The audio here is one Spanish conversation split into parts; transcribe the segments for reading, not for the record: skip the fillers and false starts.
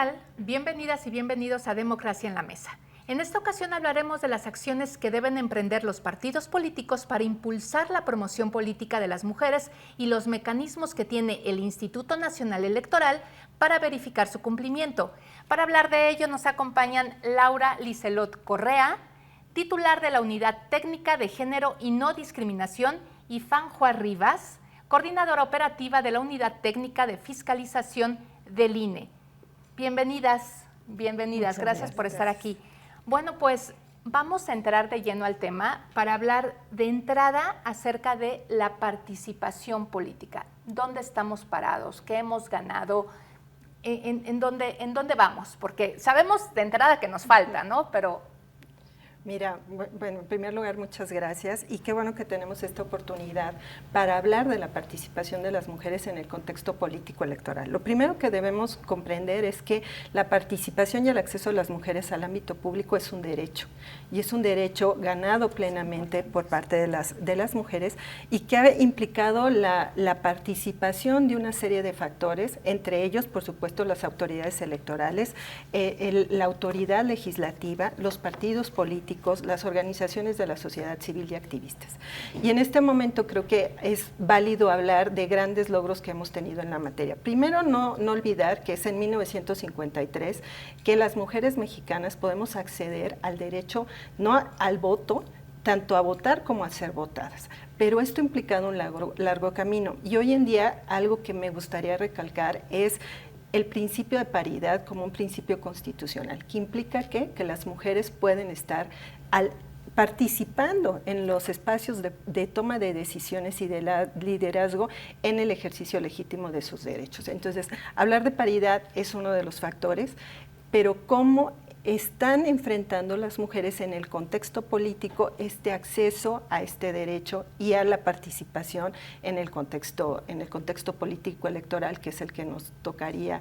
tal? Bienvenidas y bienvenidos a Democracia en la Mesa. En esta ocasión hablaremos de las acciones que deben emprender los partidos políticos para impulsar la promoción política de las mujeres y los mecanismos que tiene el Instituto Nacional Electoral para verificar su cumplimiento. Para hablar de ello nos acompañan Laura Liselot Correa, titular de la Unidad Técnica de Género y No Discriminación, y Fanjua Rivas, coordinadora operativa de la Unidad Técnica de Fiscalización del INE. Bienvenidas, gracias por estar aquí. Bueno, pues vamos a entrar de lleno al tema para hablar de entrada acerca de la participación política. ¿Dónde estamos parados? ¿Qué hemos ganado? ¿En dónde vamos? Porque sabemos de entrada que nos falta, ¿no? Pero mira, bueno, en primer lugar, muchas gracias y qué bueno que tenemos esta oportunidad para hablar de la participación de las mujeres en el contexto político electoral. Lo primero que debemos comprender es que la participación y el acceso de las mujeres al ámbito público es un derecho, y es un derecho ganado plenamente por parte de las mujeres y que ha implicado la participación de una serie de factores, entre ellos, por supuesto, las autoridades electorales, la autoridad legislativa, los partidos políticos, las organizaciones de la sociedad civil y activistas. Y en este momento creo que es válido hablar de grandes logros que hemos tenido en la materia. Primero, no olvidar que es en 1953 que las mujeres mexicanas podemos acceder al derecho, no al voto, tanto a votar como a ser votadas. Pero esto ha implicado un largo camino. Y hoy en día algo que me gustaría recalcar es el principio de paridad como un principio constitucional, que implica que las mujeres pueden estar participando en los espacios de toma de decisiones y de liderazgo en el ejercicio legítimo de sus derechos. Entonces, hablar de paridad es uno de los factores, pero cómo están enfrentando las mujeres en el contexto político este acceso a este derecho y a la participación en el contexto político electoral, que es el que nos tocaría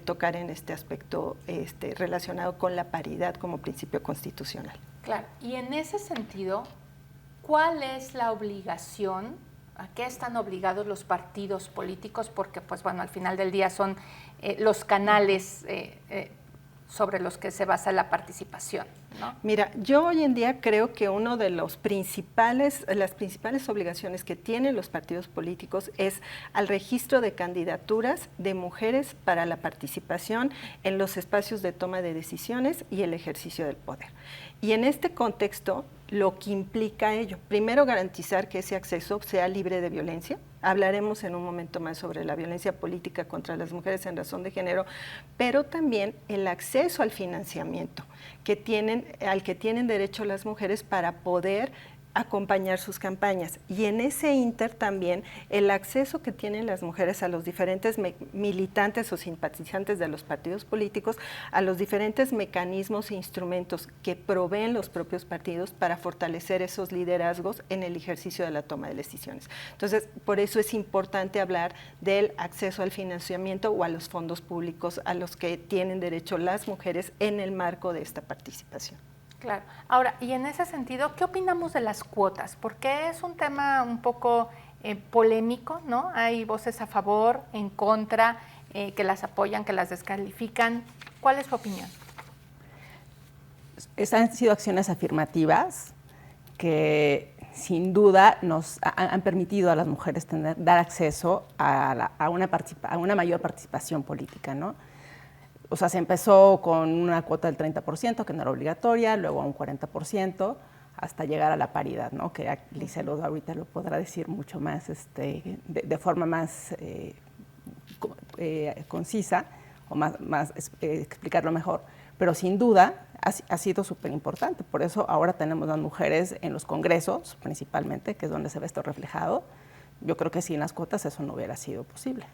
tocar en este aspecto relacionado con la paridad como principio constitucional. Claro, y en ese sentido, ¿cuál es la obligación? ¿A qué están obligados los partidos políticos? Porque, pues bueno, al final del día son los canales sobre los que se basa la participación, ¿no? Mira, yo hoy en día creo que una de las principales obligaciones que tienen los partidos políticos es al registro de candidaturas de mujeres para la participación en los espacios de toma de decisiones y el ejercicio del poder. Y en este contexto, lo que implica ello, primero garantizar que ese acceso sea libre de violencia. Hablaremos en un momento más sobre la violencia política contra las mujeres en razón de género, pero también el acceso al financiamiento al que tienen derecho las mujeres para poder acompañar sus campañas. Y en ese inter también el acceso que tienen las mujeres a los diferentes militantes o simpatizantes de los partidos políticos, a los diferentes mecanismos e instrumentos que proveen los propios partidos para fortalecer esos liderazgos en el ejercicio de la toma de decisiones. Entonces, por eso es importante hablar del acceso al financiamiento o a los fondos públicos a los que tienen derecho las mujeres en el marco de esta participación. Claro. Ahora, y en ese sentido, ¿qué opinamos de las cuotas? Porque es un tema un poco polémico, ¿no? Hay voces a favor, en contra, que las apoyan, que las descalifican. ¿Cuál es su opinión? Han sido acciones afirmativas que sin duda nos han permitido a las mujeres dar acceso a una mayor participación política, ¿no? O sea, se empezó con una cuota del 30%, que no era obligatoria, luego a un 40%, hasta llegar a la paridad, ¿no? Que Liselot ahorita lo podrá decir mucho más, de forma más concisa, o más explicarlo mejor. Pero sin duda ha sido súper importante. Por eso ahora tenemos las mujeres en los congresos, principalmente, que es donde se ve esto reflejado. Yo creo que sin las cuotas eso no hubiera sido posible,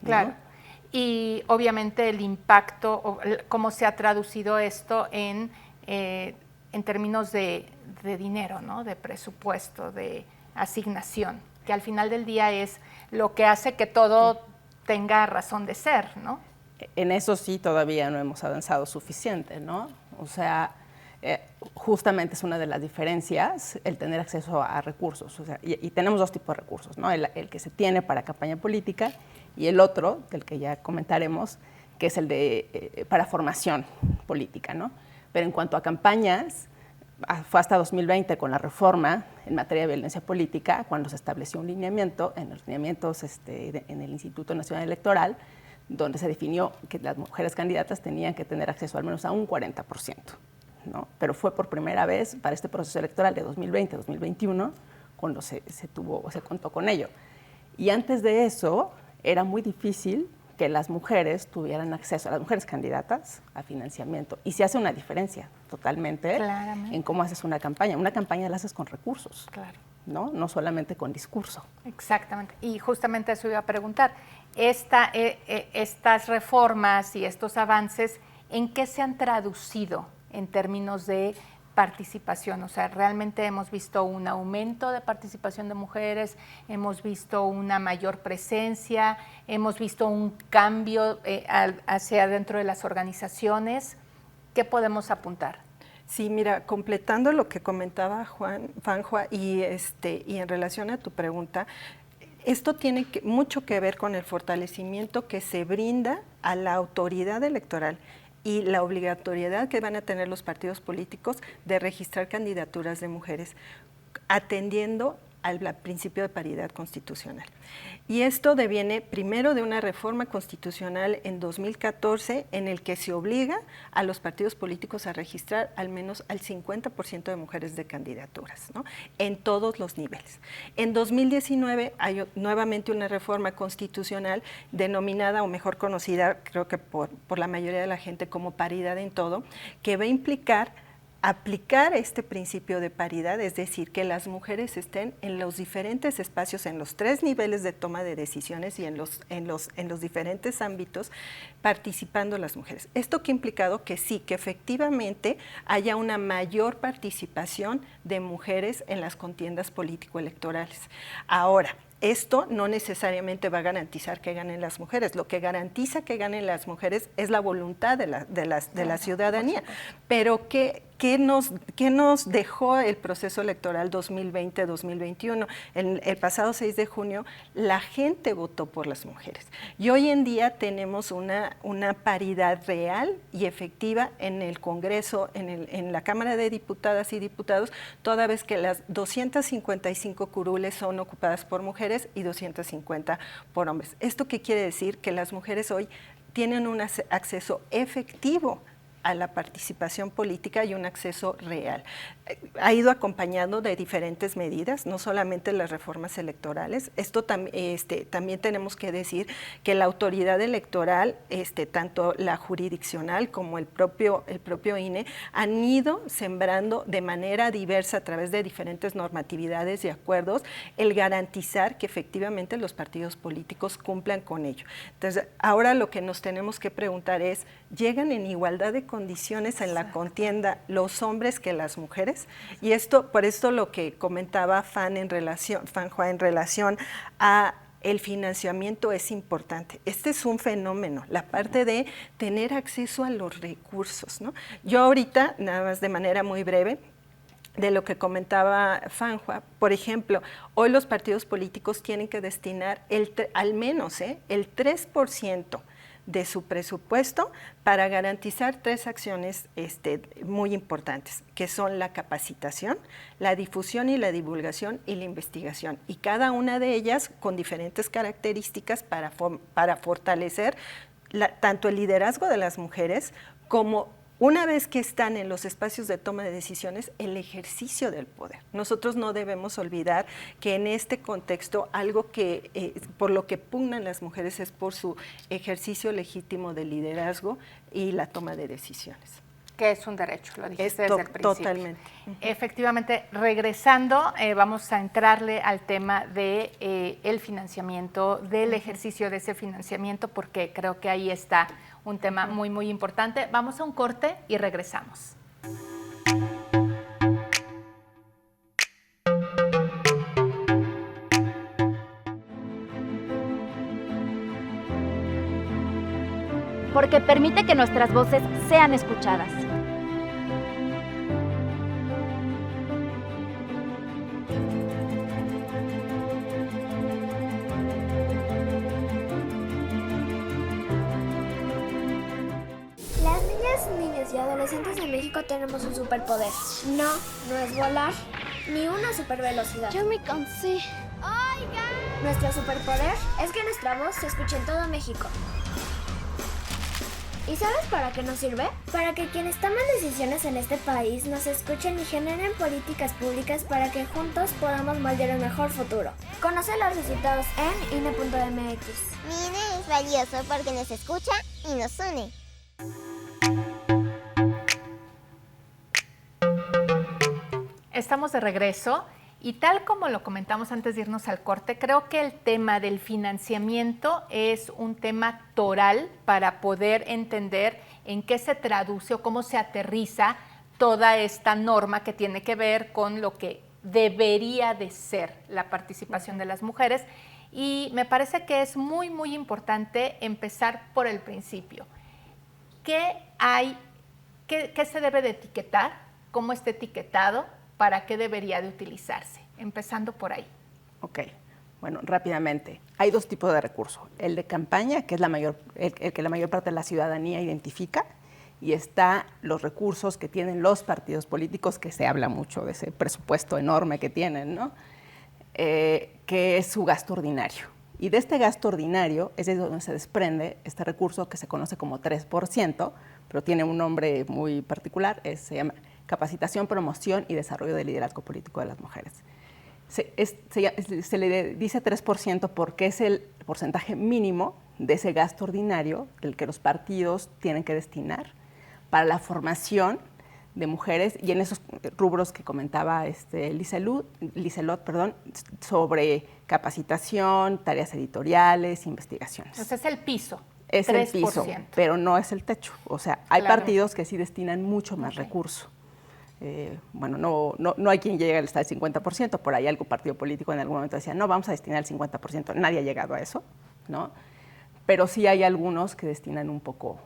¿no? Claro. Y obviamente el impacto, cómo se ha traducido esto en términos de dinero, ¿no? De presupuesto, de asignación, que al final del día es lo que hace que todo tenga razón de ser, ¿no? En eso sí todavía no hemos avanzado suficiente, ¿no? O sea, justamente es una de las diferencias el tener acceso a recursos. O sea, y tenemos dos tipos de recursos, ¿no? El que se tiene para campaña política y el otro, del que ya comentaremos, que es el de para formación política, ¿no? Pero en cuanto a campañas, fue hasta 2020 con la reforma en materia de violencia política cuando se estableció un lineamiento, en los lineamientos en el Instituto Nacional Electoral, donde se definió que las mujeres candidatas tenían que tener acceso al menos a un 40%, ¿no? Pero fue por primera vez para este proceso electoral de 2020-2021 cuando se contó con ello. Y antes de eso era muy difícil que las mujeres tuvieran acceso, a las mujeres candidatas, a financiamiento. Y se hace una diferencia totalmente en cómo haces una campaña. Una campaña la haces con recursos, claro, no solamente con discurso. Exactamente. Y justamente eso iba a preguntar. Estas reformas y estos avances, ¿en qué se han traducido en términos de participación? O sea, realmente hemos visto un aumento de participación de mujeres, hemos visto una mayor presencia, hemos visto un cambio hacia dentro de las organizaciones. ¿Qué podemos apuntar? Sí, mira, completando lo que comentaba Fanjua y en relación a tu pregunta, esto tiene mucho que ver con el fortalecimiento que se brinda a la autoridad electoral y la obligatoriedad que van a tener los partidos políticos de registrar candidaturas de mujeres, atendiendo al principio de paridad constitucional. Y esto deviene primero de una reforma constitucional en 2014 en el que se obliga a los partidos políticos a registrar al menos al 50% de mujeres de candidaturas, ¿no? En todos los niveles. En 2019 hay nuevamente una reforma constitucional denominada, o mejor conocida, creo que por la mayoría de la gente, como paridad en todo, que va a implicar aplicar este principio de paridad, es decir, que las mujeres estén en los diferentes espacios, en los 3 niveles de toma de decisiones y en los diferentes ámbitos, participando las mujeres. ¿Esto qué ha implicado? Que sí, que efectivamente haya una mayor participación de mujeres en las contiendas político-electorales. Ahora, esto no necesariamente va a garantizar que ganen las mujeres. Lo que garantiza que ganen las mujeres es la voluntad de la ciudadanía. Pero ¿qué nos dejó el proceso electoral 2020-2021? El pasado 6 de junio, la gente votó por las mujeres. Y hoy en día tenemos una paridad real y efectiva en el Congreso, en la Cámara de Diputadas y Diputados, toda vez que las 255 curules son ocupadas por mujeres y 250 por hombres. ¿Esto qué quiere decir? Que las mujeres hoy tienen un acceso efectivo a la participación política y un acceso real. Ha ido acompañado de diferentes medidas, no solamente las reformas electorales. Esto también tenemos que decir que la autoridad electoral, tanto la jurisdiccional como el propio INE, han ido sembrando de manera diversa a través de diferentes normatividades y acuerdos el garantizar que efectivamente los partidos políticos cumplan con ello. Entonces, ahora lo que nos tenemos que preguntar es, ¿llegan en igualdad de condiciones en la contienda los hombres que las mujeres? Y por esto lo que comentaba Fanjua en relación a el financiamiento es importante. Este es un fenómeno, la parte de tener acceso a los recursos, ¿no? Yo ahorita, nada más de manera muy breve, de lo que comentaba Fanjua, por ejemplo, hoy los partidos políticos tienen que destinar al menos el 3% de su presupuesto para garantizar 3 acciones muy importantes, que son la capacitación, la difusión y la divulgación y la investigación. Y cada una de ellas con diferentes características para fortalecer tanto el liderazgo de las mujeres como, una vez que están en los espacios de toma de decisiones, el ejercicio del poder. Nosotros no debemos olvidar que en este contexto algo que por lo que pugnan las mujeres es por su ejercicio legítimo de liderazgo y la toma de decisiones. Que es un derecho, lo dijiste desde el principio. Totalmente. Efectivamente, regresando, vamos a entrarle al tema de el financiamiento, del ejercicio de ese financiamiento, porque creo que ahí está un tema muy, muy importante. Vamos a un corte y regresamos. Porque permite que nuestras voces sean escuchadas. mujeres, niños y adolescentes en México tenemos un superpoder. No, no es volar, ni una supervelocidad. Ya me cansé. ¡Oigan! Nuestro superpoder es que nuestra voz se escuche en todo México. ¿Y sabes para qué nos sirve? Para que quienes toman decisiones en este país nos escuchen y generen políticas públicas para que juntos podamos moldear un mejor futuro. Conoce los resultados en INE.mx. Mi INE es valioso porque nos escucha y nos une. Estamos de regreso y tal como lo comentamos antes de irnos al corte, creo que el tema del financiamiento es un tema toral para poder entender en qué se traduce o cómo se aterriza toda esta norma que tiene que ver con lo que debería de ser la participación de las mujeres. Y me parece que es muy, muy importante empezar por el principio. ¿Qué hay, qué se debe de etiquetar? ¿Cómo está etiquetado? ¿Para qué debería de utilizarse? Empezando por ahí. Ok, bueno, rápidamente. Hay dos tipos de recursos. El de campaña, que es el que la mayor parte de la ciudadanía identifica, y está los recursos que tienen los partidos políticos, que se habla mucho de ese presupuesto enorme que tienen, ¿no? Que es su gasto ordinario. Y de este gasto ordinario es de donde se desprende este recurso que se conoce como 3%, pero tiene un nombre muy particular, se llama Capacitación, Promoción y Desarrollo del Liderazgo Político de las Mujeres. Se le dice 3% porque es el porcentaje mínimo de ese gasto ordinario del que los partidos tienen que destinar para la formación de mujeres y en esos rubros que comentaba Liselot, sobre capacitación, tareas editoriales, investigaciones. Entonces es el piso. Es 3%. el piso, pero no es el techo. O sea, hay partidos que sí destinan mucho más recurso. Bueno, no hay quien llegue hasta el 50%, por ahí algún partido político en algún momento decía, no, vamos a destinar el 50%, nadie ha llegado a eso, ¿no? Pero sí hay algunos que destinan un poco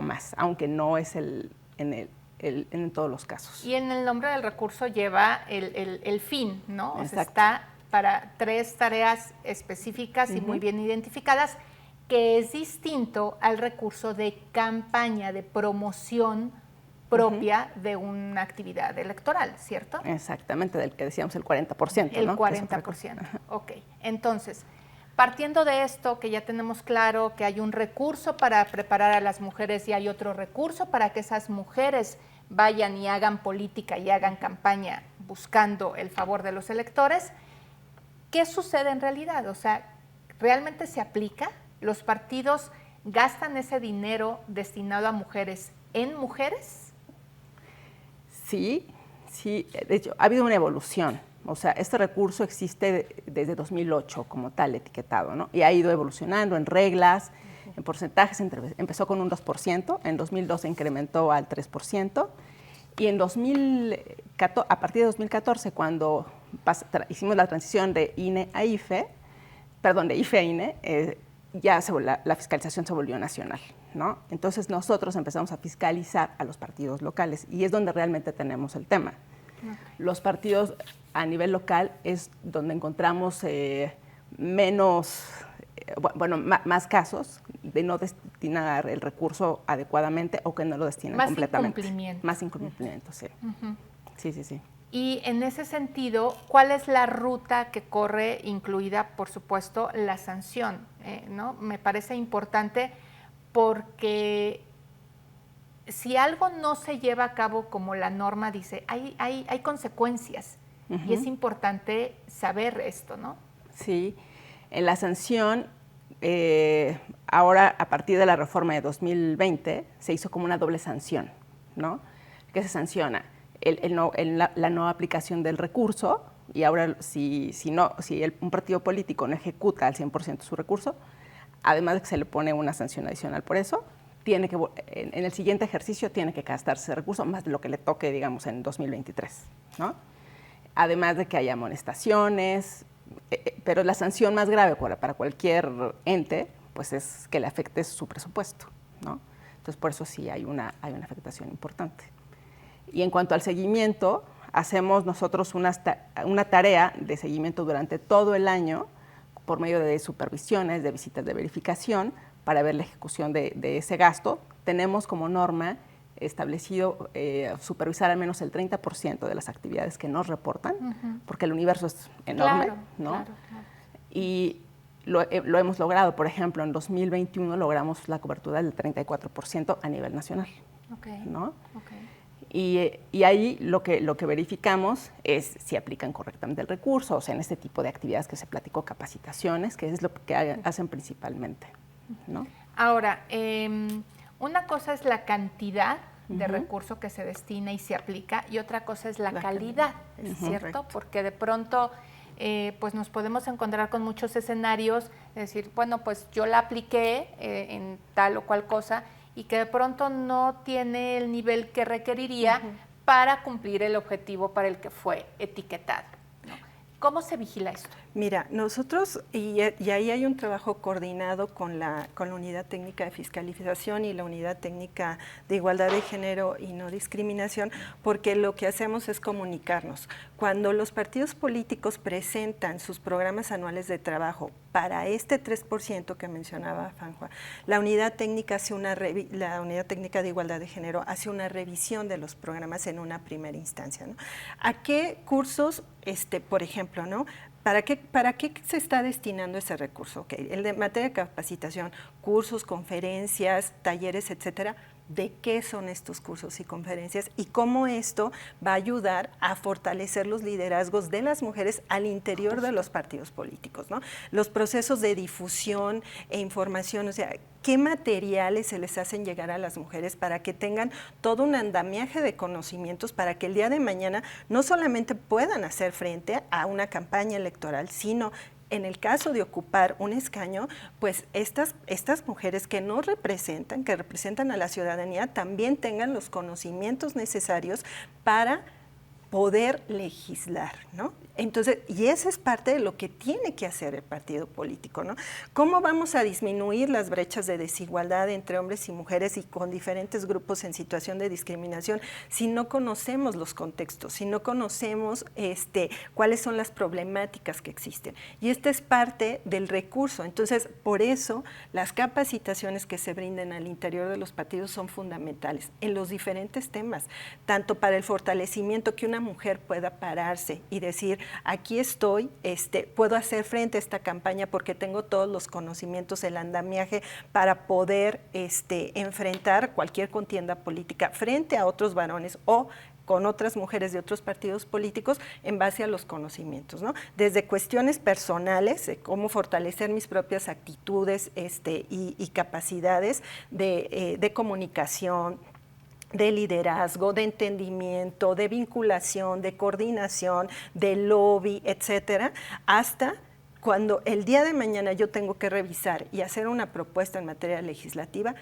más, aunque no es en todos los casos. Y en el nombre del recurso lleva el fin, ¿no? O sea, Exacto. está para 3 tareas específicas y muy bien identificadas, que es distinto al recurso de campaña, de promoción propia de una actividad electoral, ¿cierto? Exactamente, del que decíamos el 40%, El ¿no? 40%, ok. Entonces, partiendo de esto, que ya tenemos claro que hay un recurso para preparar a las mujeres y hay otro recurso para que esas mujeres vayan y hagan política y hagan campaña buscando el favor de los electores, ¿qué sucede en realidad? O sea, ¿realmente se aplica? ¿Los partidos gastan ese dinero destinado a mujeres en mujeres? Sí, de hecho, ha habido una evolución. O sea, este recurso existe desde 2008 como tal, etiquetado, ¿no? Y ha ido evolucionando en reglas, en porcentajes. Empezó con un 2%, en 2012 incrementó al 3%, y a partir de 2014, cuando hicimos la transición de INE a IFE, de IFE a INE, ya la fiscalización se volvió nacional, ¿no? Entonces nosotros empezamos a fiscalizar a los partidos locales y es donde realmente tenemos el tema. Los partidos a nivel local es donde encontramos más casos de no destinar el recurso adecuadamente o que no lo destinan completamente. Más incumplimiento, sí. Sí. Y en ese sentido, ¿cuál es la ruta que corre, incluida, por supuesto, la sanción? ¿No? Me parece importante porque si algo no se lleva a cabo como la norma dice, hay consecuencias y es importante saber esto, ¿no? Sí, en la sanción, ahora a partir de la reforma de 2020, se hizo como una doble sanción, ¿no? ¿Qué se sanciona? La no aplicación del recurso, y ahora si un partido político no ejecuta al 100% su recurso, además de que se le pone una sanción adicional por eso, en el siguiente ejercicio tiene que gastarse ese recurso más de lo que le toque, digamos, en 2023, ¿no? Además de que haya amonestaciones, pero la sanción más grave para cualquier ente, pues es que le afecte su presupuesto, ¿no? Entonces, por eso sí hay una afectación importante. Y en cuanto al seguimiento, hacemos nosotros una tarea de seguimiento durante todo el año por medio de supervisiones, de visitas de verificación, para ver la ejecución de ese gasto. Tenemos como norma establecido supervisar al menos el 30% de las actividades que nos reportan, porque el universo es enorme, Claro, ¿no? claro. Y lo hemos logrado. Por ejemplo, en 2021 logramos la cobertura del 34% a nivel nacional, ¿no? Y ahí lo que verificamos es si aplican correctamente el recurso, o sea, en este tipo de actividades que se platicó, capacitaciones, que es lo que hacen principalmente, ¿no? Ahora, una cosa es la cantidad de recurso que se destina y se aplica, y otra cosa es la calidad, ¿cierto? Correcto. Porque de pronto pues nos podemos encontrar con muchos escenarios, es decir, bueno, pues yo la apliqué en tal o cual cosa, y que de pronto no tiene el nivel que requeriría para cumplir el objetivo para el que fue etiquetado, ¿no? ¿Cómo se vigila esto? Mira, nosotros, y ahí hay un trabajo coordinado con la Unidad Técnica de Fiscalización y la Unidad Técnica de Igualdad de Género y No Discriminación, porque lo que hacemos es comunicarnos. Cuando los partidos políticos presentan sus programas anuales de trabajo para este 3% que mencionaba Fanjua, la Unidad Técnica la Unidad Técnica de Igualdad de Género hace una revisión de los programas en una primera instancia, ¿no? ¿A qué cursos, por ejemplo, ¿no? ¿Para qué se está destinando ese recurso? Okay. El de materia de capacitación, cursos, conferencias, talleres, etcétera. ¿De qué son estos cursos y conferencias? Y cómo esto va a ayudar a fortalecer los liderazgos de las mujeres al interior de los partidos políticos, ¿no? Los procesos de difusión e información, o sea, ¿qué materiales se les hacen llegar a las mujeres para que tengan todo un andamiaje de conocimientos para que el día de mañana no solamente puedan hacer frente a una campaña electoral, sino en el caso de ocupar un escaño, pues estas mujeres que no representan, que representan a la ciudadanía, también tengan los conocimientos necesarios para poder legislar, ¿no? Entonces, y esa es parte de lo que tiene que hacer el partido político, ¿no? ¿Cómo vamos a disminuir las brechas de desigualdad entre hombres y mujeres y con diferentes grupos en situación de discriminación si no conocemos los contextos, si no conocemos cuáles son las problemáticas que existen? Y esta es parte del recurso. Entonces, por eso las capacitaciones que se brinden al interior de los partidos son fundamentales en los diferentes temas, tanto para el fortalecimiento que una mujer pueda pararse y decir, aquí estoy, puedo hacer frente a esta campaña porque tengo todos los conocimientos, el andamiaje para poder enfrentar cualquier contienda política frente a otros varones o con otras mujeres de otros partidos políticos en base a los conocimientos, ¿no? Desde cuestiones personales, cómo fortalecer mis propias actitudes y capacidades de comunicación, de liderazgo, de entendimiento, de vinculación, de coordinación, de lobby, etcétera, hasta cuando el día de mañana yo tengo que revisar y hacer una propuesta en materia legislativa,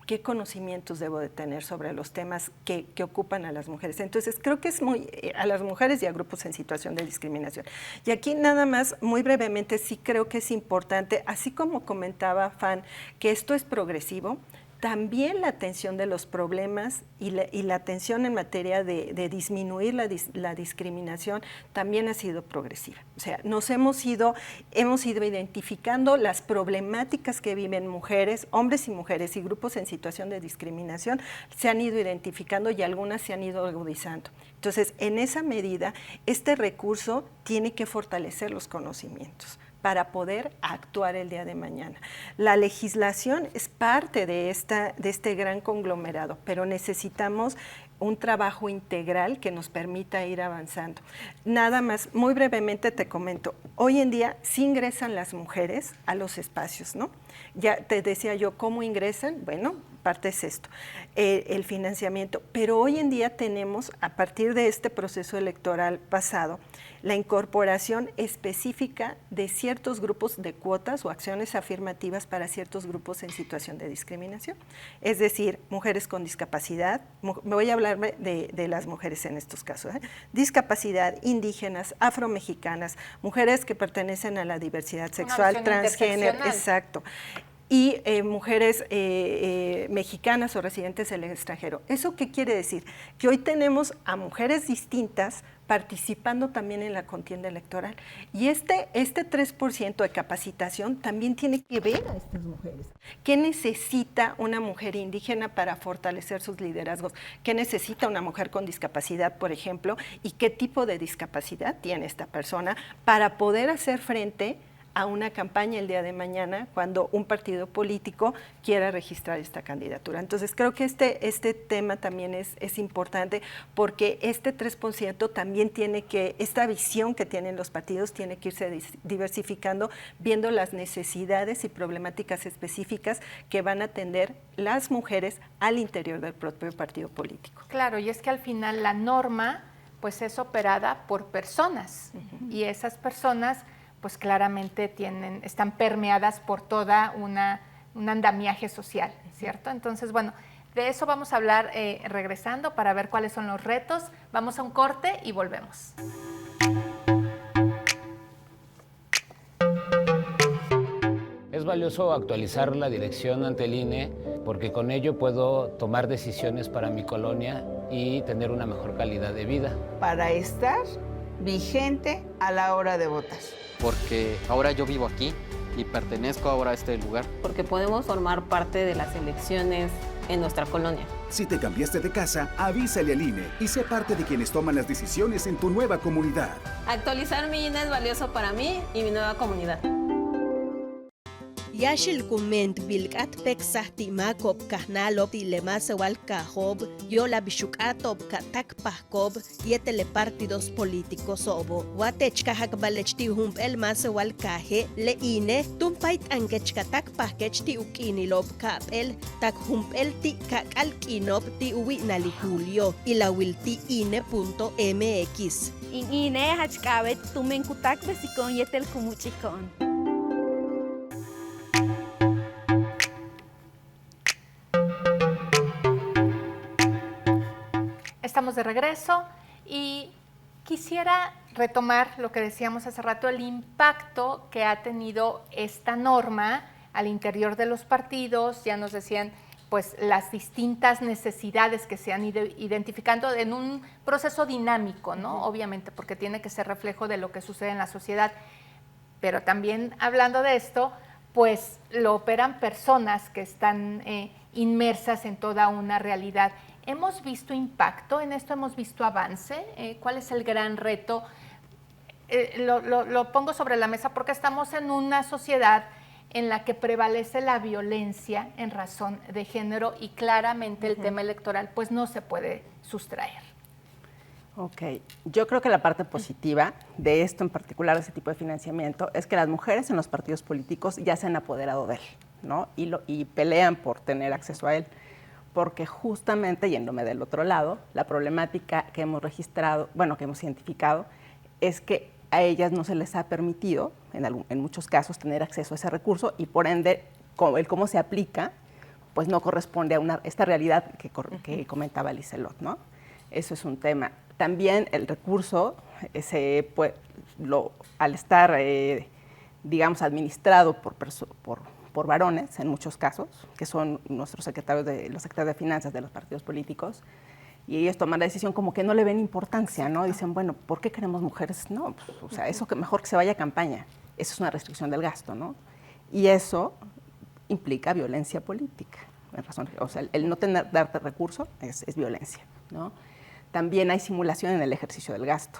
¿qué conocimientos debo de tener sobre los temas que ocupan a las mujeres? Entonces, creo que es muy a las mujeres y a grupos en situación de discriminación. Y aquí nada más, muy brevemente, sí creo que es importante, así como comentaba Fan, que esto es progresivo, también la atención de los problemas y la atención en materia de disminuir la discriminación también ha sido progresiva. O sea, hemos ido identificando las problemáticas que viven mujeres, hombres y mujeres y grupos en situación de discriminación, se han ido identificando y algunas se han ido agudizando. Entonces, en esa medida, este recurso tiene que fortalecer los conocimientos para poder actuar el día de mañana. La legislación es parte de este gran conglomerado, pero necesitamos un trabajo integral que nos permita ir avanzando. Nada más, muy brevemente te comento, hoy en día sí ingresan las mujeres a los espacios, ¿no? Ya te decía yo, ¿cómo ingresan? Bueno, parte es esto, el financiamiento, pero hoy en día tenemos, a partir de este proceso electoral pasado, la incorporación específica de ciertos grupos de cuotas o acciones afirmativas para ciertos grupos en situación de discriminación. Es decir, mujeres con discapacidad, me voy a hablar de las mujeres en estos casos, discapacidad, indígenas, afromexicanas, mujeres que pertenecen a la diversidad sexual, transgénero, exacto. y mujeres mexicanas o residentes en el extranjero. ¿Eso qué quiere decir? Que hoy tenemos a mujeres distintas participando también en la contienda electoral. Y este 3% de capacitación también tiene que ver a estas mujeres. ¿Qué necesita una mujer indígena para fortalecer sus liderazgos? ¿Qué necesita una mujer con discapacidad, por ejemplo? ¿Y qué tipo de discapacidad tiene esta persona para poder hacer frente a una campaña el día de mañana cuando un partido político quiera registrar esta candidatura? Entonces creo que este tema también es importante, porque este 3% también esta visión que tienen los partidos tiene que irse diversificando, viendo las necesidades y problemáticas específicas que van a atender las mujeres al interior del propio partido político. Claro, y es que al final la norma pues es operada por personas, y esas personas pues claramente están permeadas por toda un andamiaje social, ¿cierto? Entonces, bueno, de eso vamos a hablar regresando para ver cuáles son los retos. Vamos a un corte y volvemos. Es valioso actualizar la dirección ante el INE porque con ello puedo tomar decisiones para mi colonia y tener una mejor calidad de vida. Para estar vigente a la hora de votar. Porque ahora yo vivo aquí y pertenezco ahora a este lugar. Porque podemos formar parte de las elecciones en nuestra colonia. Si te cambiaste de casa, avísale al INE y sé parte de quienes toman las decisiones en tu nueva comunidad. Actualizar mi INE es valioso para mí y mi nueva comunidad. Yashil kument bilkat peksahti makop kahnalop tilemasewal kahob yola bishukatop katak pahkob yetele partidos políticos obo watech kahak balechti humpel masewal kahe le ine tumpait angech katak pahkech ti ukinilob kapel tak humpel ti kakalkinop ti uwinali Julio ilawilti ine.mx ine hachkabet tumenkutak besikon yetel kumuchikon. Estamos de regreso y quisiera retomar lo que decíamos hace rato, el impacto que ha tenido esta norma al interior de los partidos. Ya nos decían pues las distintas necesidades que se han ido identificando en un proceso dinámico, ¿no? Obviamente, porque tiene que ser reflejo de lo que sucede en la sociedad. Pero también hablando de esto, pues lo operan personas que están inmersas en toda una realidad. ¿Hemos visto impacto en esto? ¿Hemos visto avance? ¿Cuál es el gran reto? Lo pongo sobre la mesa porque estamos en una sociedad en la que prevalece la violencia en razón de género y claramente el tema electoral pues no se puede sustraer. Ok, yo creo que la parte positiva de esto en particular, de ese tipo de financiamiento, es que las mujeres en los partidos políticos ya se han apoderado de él, ¿no? Y pelean por tener acceso a él. Porque justamente, yéndome del otro lado, la problemática que hemos registrado, bueno, que hemos identificado, es que a ellas no se les ha permitido, en muchos casos, tener acceso a ese recurso y por ende, el cómo se aplica, pues no corresponde a esta realidad que comentaba Liselot, ¿no? Eso es un tema. También el recurso, al estar, digamos, administrado por varones, en muchos casos, que son los secretarios de finanzas de los partidos políticos, y ellos toman la decisión como que no le ven importancia, ¿no? Dicen, bueno, ¿por qué queremos mujeres? No, pues, o sea, eso que mejor que se vaya a campaña. Eso es una restricción del gasto, ¿no? Y eso implica violencia política. O sea, el no darte recurso es violencia, ¿no? También hay simulación en el ejercicio del gasto.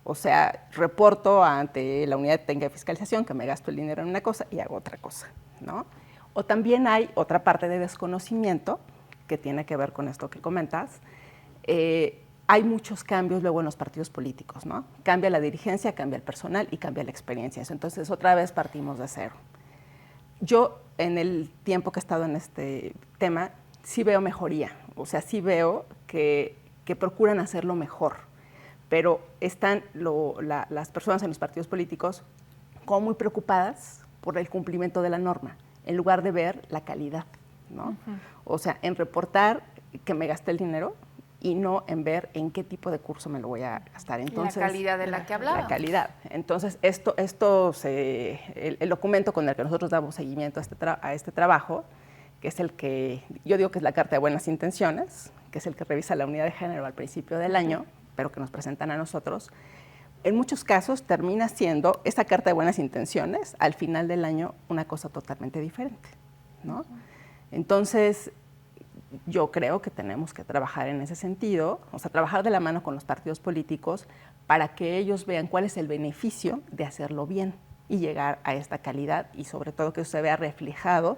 O sea, reporto ante la unidad técnica de fiscalización que me gasto el dinero en una cosa y hago otra cosa, ¿no? O también hay otra parte de desconocimiento que tiene que ver con esto que comentas. Hay muchos cambios luego en los partidos políticos, ¿no? Cambia la dirigencia, cambia el personal y cambia la experiencia. Entonces, otra vez partimos de cero. Yo, en el tiempo que he estado en este tema, sí veo mejoría. O sea, sí veo que procuran hacerlo mejor. Pero están las personas en los partidos políticos como muy preocupadas por el cumplimiento de la norma, en lugar de ver la calidad, ¿no? O sea, en reportar que me gasté el dinero y no en ver en qué tipo de curso me lo voy a gastar. Entonces, la calidad de la que hablaba. La calidad. Entonces, el documento con el que nosotros damos seguimiento a este trabajo, que es el que yo digo que es la Carta de Buenas Intenciones, que es el que revisa la unidad de género al principio del año, pero que nos presentan a nosotros, en muchos casos termina siendo esa Carta de Buenas Intenciones al final del año una cosa totalmente diferente, ¿no? Entonces, yo creo que tenemos que trabajar en ese sentido, o sea, trabajar de la mano con los partidos políticos para que ellos vean cuál es el beneficio de hacerlo bien y llegar a esta calidad y sobre todo que eso se vea reflejado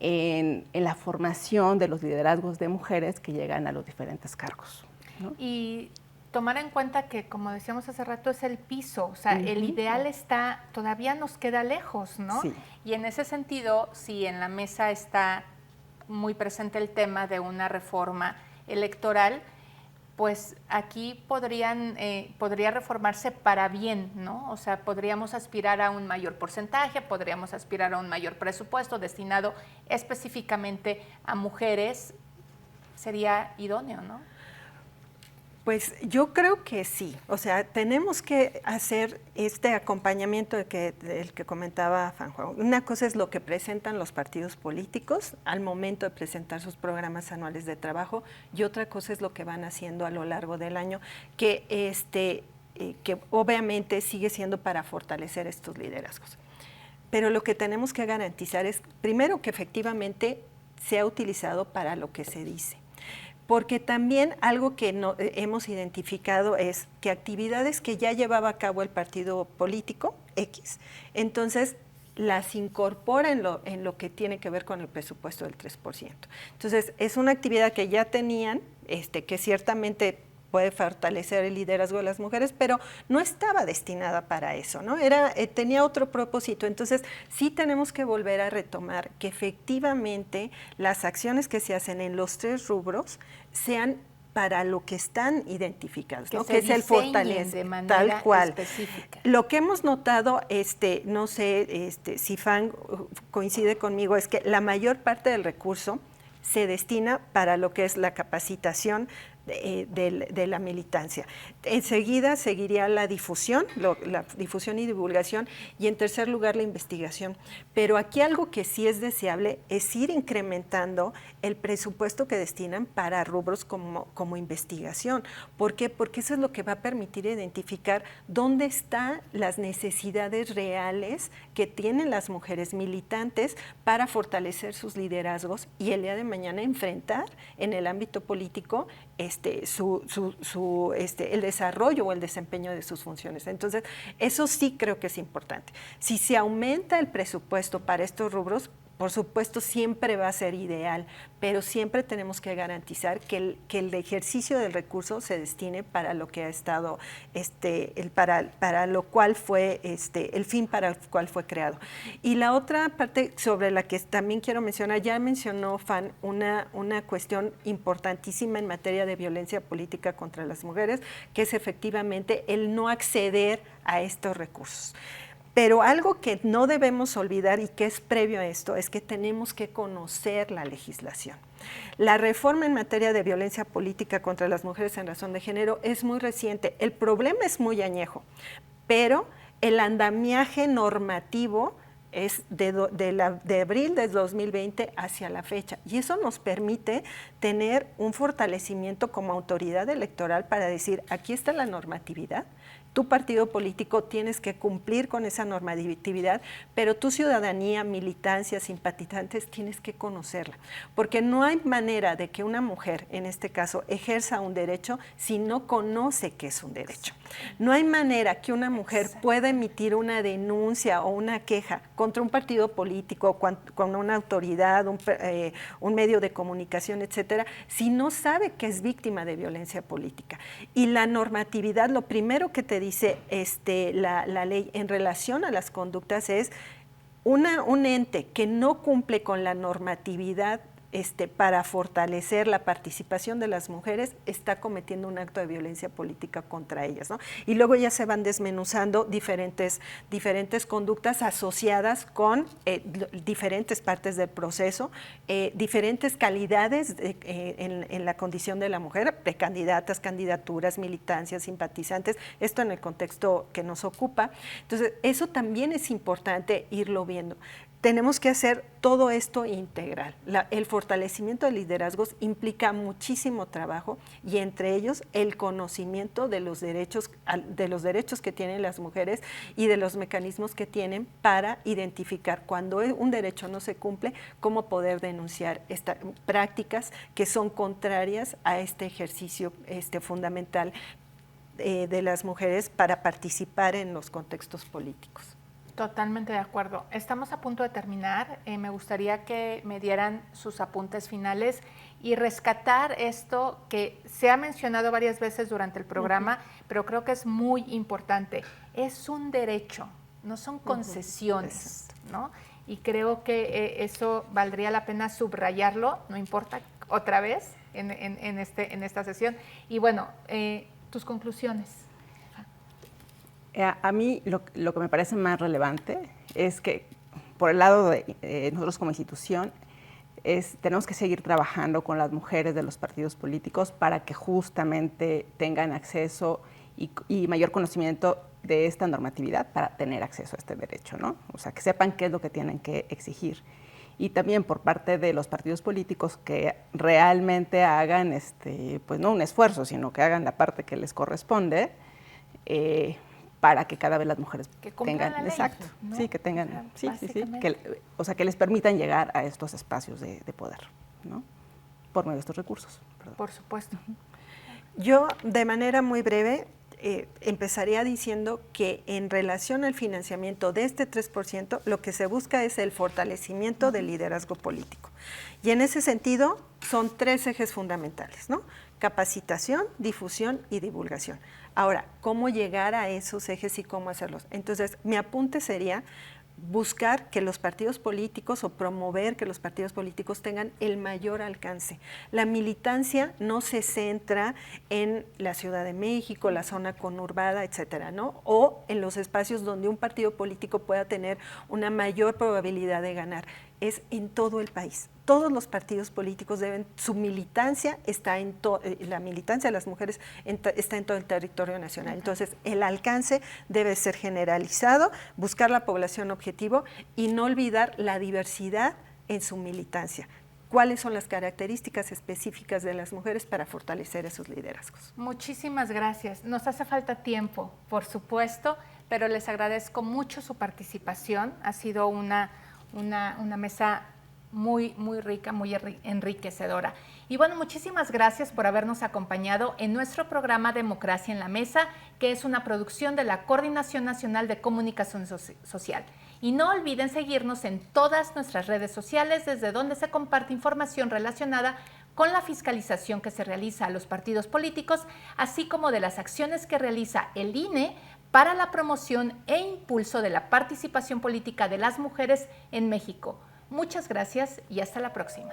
en la formación de los liderazgos de mujeres que llegan a los diferentes cargos, ¿no? Y tomar en cuenta que, como decíamos hace rato, es el piso, o sea, el ideal todavía nos queda lejos, ¿no? Sí. Y en ese sentido, si en la mesa está muy presente el tema de una reforma electoral, pues aquí podría reformarse para bien, ¿no? O sea, podríamos aspirar a un mayor porcentaje, podríamos aspirar a un mayor presupuesto destinado específicamente a mujeres, sería idóneo, ¿no? Pues yo creo que sí, o sea, tenemos que hacer este acompañamiento del que comentaba Fanjo. Una cosa es lo que presentan los partidos políticos al momento de presentar sus programas anuales de trabajo y otra cosa es lo que van haciendo a lo largo del año, que obviamente sigue siendo para fortalecer estos liderazgos. Pero lo que tenemos que garantizar es, primero, que efectivamente sea utilizado para lo que se dice. Porque también algo que hemos identificado es que actividades que ya llevaba a cabo el partido político X, entonces las incorpora en lo que tiene que ver con el presupuesto del 3%. Entonces, es una actividad que ya tenían, que ciertamente puede fortalecer el liderazgo de las mujeres, pero no estaba destinada para eso, ¿no? Tenía otro propósito. Entonces, sí tenemos que volver a retomar que efectivamente las acciones que se hacen en los 3 rubros sean para lo que están identificados, ¿no? Que es el fortalecimiento, tal cual. Específica. Lo que hemos notado, no sé si Fan coincide conmigo, es que la mayor parte del recurso se destina para lo que es la capacitación de la militancia. Enseguida seguiría la difusión y divulgación, y en tercer lugar la investigación. Pero aquí algo que sí es deseable es ir incrementando el presupuesto que destinan para rubros como investigación. ¿Por qué? Porque eso es lo que va a permitir identificar dónde están las necesidades reales que tienen las mujeres militantes para fortalecer sus liderazgos y el día de mañana enfrentar en el ámbito político el desarrollo o el desempeño de sus funciones. Entonces, eso sí creo que es importante. Si se aumenta el presupuesto para estos rubros, por supuesto, siempre va a ser ideal, pero siempre tenemos que garantizar que el ejercicio del recurso se destine para lo que ha estado, para lo cual fue, el fin para el cual fue creado. Y la otra parte sobre la que también quiero mencionar, ya mencionó Fan, una cuestión importantísima en materia de violencia política contra las mujeres, que es efectivamente el no acceder a estos recursos. Pero algo que no debemos olvidar y que es previo a esto es que tenemos que conocer la legislación. La reforma en materia de violencia política contra las mujeres en razón de género es muy reciente. El problema es muy añejo, pero el andamiaje normativo es de abril de 2020 hacia la fecha. Y eso nos permite tener un fortalecimiento como autoridad electoral para decir, aquí está la normatividad, tu partido político tienes que cumplir con esa normatividad, pero tu ciudadanía, militancia, simpatizantes, tienes que conocerla. Porque no hay manera de que una mujer, en este caso, ejerza un derecho si no conoce que es un derecho. No hay manera que una mujer pueda emitir una denuncia o una queja contra un partido político, con una autoridad, un medio de comunicación, etcétera, si no sabe que es víctima de violencia política. Y la normatividad, lo primero que te dice la ley en relación a las conductas es un ente que no cumple con la normatividad para fortalecer la participación de las mujeres, está cometiendo un acto de violencia política contra ellas, ¿no? Y luego ya se van desmenuzando diferentes conductas asociadas con diferentes partes del proceso, diferentes calidades en la condición de la mujer, precandidatas, candidaturas, militancias, simpatizantes, esto en el contexto que nos ocupa. Entonces, eso también es importante irlo viendo. Tenemos que hacer todo esto integral. El fortalecimiento de liderazgos implica muchísimo trabajo y entre ellos el conocimiento de los derechos que tienen las mujeres y de los mecanismos que tienen para identificar cuando un derecho no se cumple, cómo poder denunciar estas prácticas que son contrarias a este ejercicio fundamental de las mujeres para participar en los contextos políticos. Totalmente de acuerdo. Estamos a punto de terminar. Me gustaría que me dieran sus apuntes finales y rescatar esto que se ha mencionado varias veces durante el programa, pero creo que es muy importante. Es un derecho, no son concesiones, ¿no? Y creo que eso valdría la pena subrayarlo, no importa, otra vez en esta sesión. Y bueno, tus conclusiones. A mí lo que me parece más relevante es que por el lado de nosotros como institución tenemos que seguir trabajando con las mujeres de los partidos políticos para que justamente tengan acceso y mayor conocimiento de esta normatividad para tener acceso a este derecho, ¿no? O sea, que sepan qué es lo que tienen que exigir. Y también por parte de los partidos políticos que realmente hagan, pues no un esfuerzo, sino que hagan la parte que les corresponde, para que cada vez las mujeres tengan, la ley, exacto, ¿no? Sí, que tengan, sí, que les permitan llegar a estos espacios de poder, ¿no? Por medio de estos recursos. Perdón. Por supuesto. Yo, de manera muy breve, empezaría diciendo que en relación al financiamiento de este 3%, lo que se busca es el fortalecimiento del liderazgo político. Y en ese sentido, son 3 ejes fundamentales, ¿no? Capacitación, difusión y divulgación. Ahora, ¿cómo llegar a esos ejes y cómo hacerlos? Entonces, mi apunte sería buscar que los partidos políticos o promover que los partidos políticos tengan el mayor alcance. La militancia no se centra en la Ciudad de México, la zona conurbada, etcétera, ¿no? O en los espacios donde un partido político pueda tener una mayor probabilidad de ganar. Es en todo el país. Todos los partidos políticos su militancia está la militancia de las mujeres está en todo el territorio nacional. Entonces, el alcance debe ser generalizado, buscar la población objetivo y no olvidar la diversidad en su militancia. ¿Cuáles son las características específicas de las mujeres para fortalecer esos liderazgos? Muchísimas gracias. Nos hace falta tiempo, por supuesto, pero les agradezco mucho su participación. Ha sido una mesa muy rica, muy enriquecedora. Y bueno, muchísimas gracias por habernos acompañado en nuestro programa Democracia en la Mesa, que es una producción de la Coordinación Nacional de Comunicación Social. Y no olviden seguirnos en todas nuestras redes sociales, desde donde se comparte información relacionada con la fiscalización que se realiza a los partidos políticos, así como de las acciones que realiza el INE para la promoción e impulso de la participación política de las mujeres en México. Muchas gracias y hasta la próxima.